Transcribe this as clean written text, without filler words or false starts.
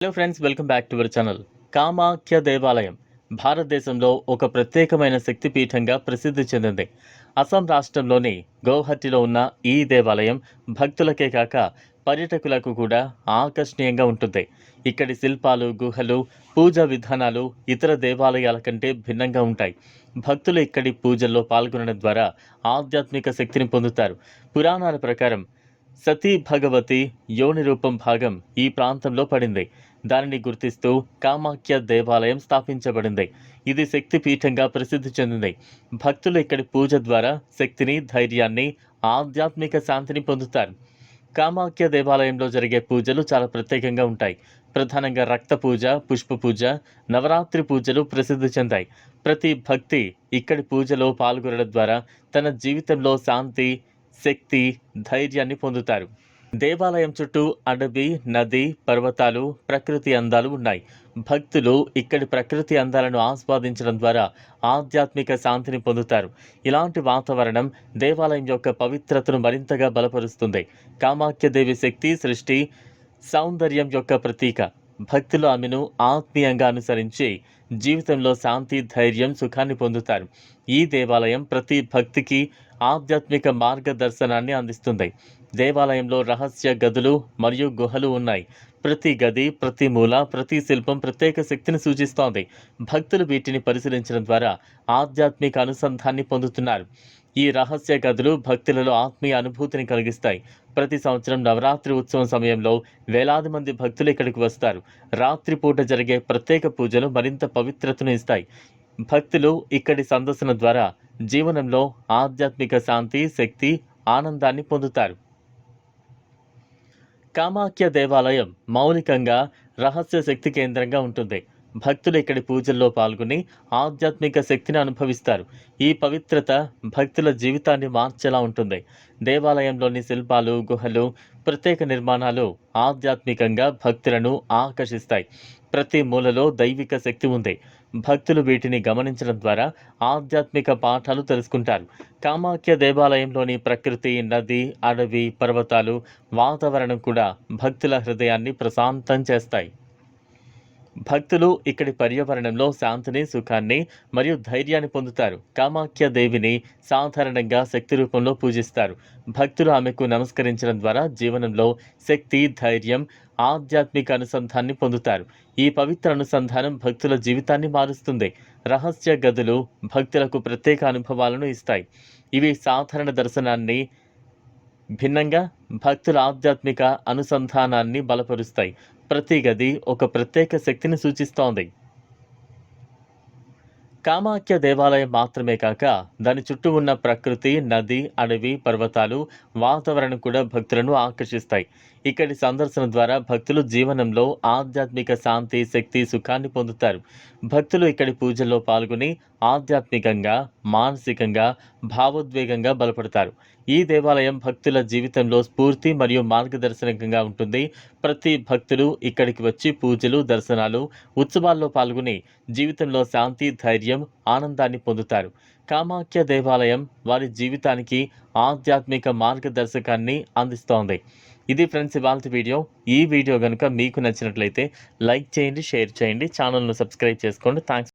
Hello friends, welcome back to our channel. Kamakhya దేవాలయం భారతదేశంలో ఒక ప్రత్యేకమైన శక్తిపీఠంగా ప్రసిద్ధి చెందింది. అస్సాం రాష్ట్రంలోని గౌహతిలో ఉన్న ఈ దేవాలయం భక్తులకే కాక పర్యాటకులకు కూడా ఆకర్షణీయంగా ఉంటుంది. ఇక్కడి శిల్పాలు, గుహలు, పూజా విధానాలు ఇతర దేవాలయాల కంటే భిన్నంగా ఉంటాయి. భక్తులు ఇక్కడి పూజల్లో పాల్గొనడం ద్వారా ఆధ్యాత్మిక శక్తిని పొందుతారు. పురాణాల ప్రకారం సతీ భగవతి యోని రూపం భాగం ఈ ప్రాంతంలో పడింది. దానిని గుర్తిస్తూ కామాఖ్య దేవాలయం స్థాపించబడింది. ఇది శక్తి పీఠంగా ప్రసిద్ధి చెందింది. భక్తులు ఇక్కడి పూజ ద్వారా శక్తిని, ధైర్యాన్ని, ఆధ్యాత్మిక శాంతిని పొందుతారు. కామాఖ్య దేవాలయంలో జరిగే పూజలు చాలా ప్రత్యేకంగా ఉంటాయి. ప్రధానంగా రక్త పూజ, పుష్ప పూజ, నవరాత్రి పూజలు ప్రసిద్ధి చెందాయి. ప్రతి భక్తి ఇక్కడి పూజలో పాల్గొనడం ద్వారా తన జీవితంలో శాంతి, శక్తి, ధైర్యాన్ని పొందుతారు. దేవాలయం చుట్టూ అడవి, నది, పర్వతాలు, ప్రకృతి అందాలు ఉన్నాయి. భక్తులు ఇక్కడి ప్రకృతి అందాలను ఆస్వాదించడం ద్వారా ఆధ్యాత్మిక శాంతిని పొందుతారు. ఇలాంటి వాతావరణం దేవాలయం యొక్క పవిత్రతను మరింతగా బలపరుస్తుంది. కామాఖ్యదేవి శక్తి, సృష్టి, సౌందర్యం యొక్క ప్రతీక. భక్తులు ఆమెను ఆత్మీయంగా అనుసరించి జీవితంలో శాంతి, ధైర్యం, సుఖాన్ని పొందుతారు. ఈ దేవాలయం ప్రతి భక్తికి ఆధ్యాత్మిక మార్గదర్శనాన్ని అందిస్తుంది. దేవాలయంలో రహస్య గదులు మరియు గుహలు ఉన్నాయి. ప్రతి గది, ప్రతి మూల, ప్రతి శిల్పం ప్రత్యేక శక్తిని సూచిస్తోంది. భక్తులు వీటిని పరిశీలించడం ద్వారా ఆధ్యాత్మిక అనుసంధాన్ని పొందుతున్నారు. ఈ రహస్య గదులు భక్తులలో ఆత్మీయ అనుభూతిని కలిగిస్తాయి. ప్రతి సంవత్సరం నవరాత్రి ఉత్సవం సమయంలో వేలాది మంది భక్తులు ఇక్కడికి వస్తారు. రాత్రిపూట జరిగే ప్రత్యేక పూజలు మరింత పవిత్రతను ఇస్తాయి. భక్తులు ఇక్కడి సందర్శన ద్వారా జీవనంలో ఆధ్యాత్మిక శాంతి, శక్తి, ఆనందాన్ని పొందుతారు. కామాఖ్య దేవాలయం మౌలికంగా రహస్య శక్తి కేంద్రంగా ఉంటుంది. భక్తులు ఇక్కడి పూజల్లో పాల్గొని ఆధ్యాత్మిక శక్తిని అనుభవిస్తారు. ఈ పవిత్రత భక్తుల జీవితాన్ని మార్చేలా ఉంటుంది. దేవాలయంలోని శిల్పాలు, గుహలు, ప్రత్యేక నిర్మాణాలు ఆధ్యాత్మికంగా భక్తులను ఆకర్షిస్తాయి. ప్రతి మూలలో దైవిక శక్తి ఉంది. భక్తులు వీటిని గమనించడం ద్వారా ఆధ్యాత్మిక పాఠాలు తెలుసుకుంటారు. కామాఖ్య దేవాలయంలోని ప్రకృతి, నది, అడవి, పర్వతాలు, వాతావరణం కూడా భక్తుల హృదయాన్ని ప్రశాంతం చేస్తాయి. భక్తులు ఇక్కడి పర్యావరణంలో శాంతిని, సుఖాన్ని మరియు ధైర్యాన్ని పొందుతారు. కామాఖ్య దేవిని సాధారణంగా శక్తి రూపంలో పూజిస్తారు. భక్తులు ఆమెకు నమస్కరించడం ద్వారా జీవనంలో శక్తి, ధైర్యం, ఆధ్యాత్మిక అనుసంధాన్ని పొందుతారు. ఈ పవిత్ర అనుసంధానం భక్తుల జీవితాన్ని మారుస్తుంది. రహస్య గదులు భక్తులకు ప్రత్యేక అనుభవాలను ఇస్తాయి. ఇవి సాధారణ దర్శనాన్ని భిన్నంగా భక్తుల ఆధ్యాత్మిక అనుసంధానాన్ని బలపరుస్తాయి. ప్రతి గది ఒక ప్రత్యేక శక్తిని సూచిస్తోంది. కామాఖ్య దేవాలయం మాత్రమే కాక దాని చుట్టూ ఉన్న ప్రకృతి, నది, అడవి, పర్వతాలు, వాతావరణం కూడా భక్తులను ఆకర్షిస్తాయి. ఇక్కడి సందర్శన ద్వారా భక్తులు జీవనంలో ఆధ్యాత్మిక శాంతి, శక్తి, సుఖాన్ని పొందుతారు. భక్తులు ఇక్కడి పూజల్లో పాల్గొని ఆధ్యాత్మికంగా, మానసికంగా, భావోద్వేగంగా బలపడతారు. ఈ దేవాలయం భక్తుల జీవితంలో స్ఫూర్తి మరియు మార్గదర్శకంగా ఉంటుంది. ప్రతి భక్తులు ఇక్కడికి వచ్చి పూజలు, దర్శనాలు, ఉత్సవాల్లో పాల్గొని జీవితంలో శాంతి, ధైర్యం, ఆనందాన్ని పొందుతారు. కామాఖ్య దేవాలయం వారి జీవితానికి ఆధ్యాత్మిక మార్గదర్శకాన్ని అందిస్తోంది. ఇది ఫ్రెండ్స్ ఇవాల్టి వీడియో. ఈ వీడియో కనుక మీకు నచ్చినట్లయితే లైక్ చేయండి, షేర్ చేయండి, ఛానల్ను సబ్స్క్రైబ్ చేసుకోండి. థ్యాంక్స్.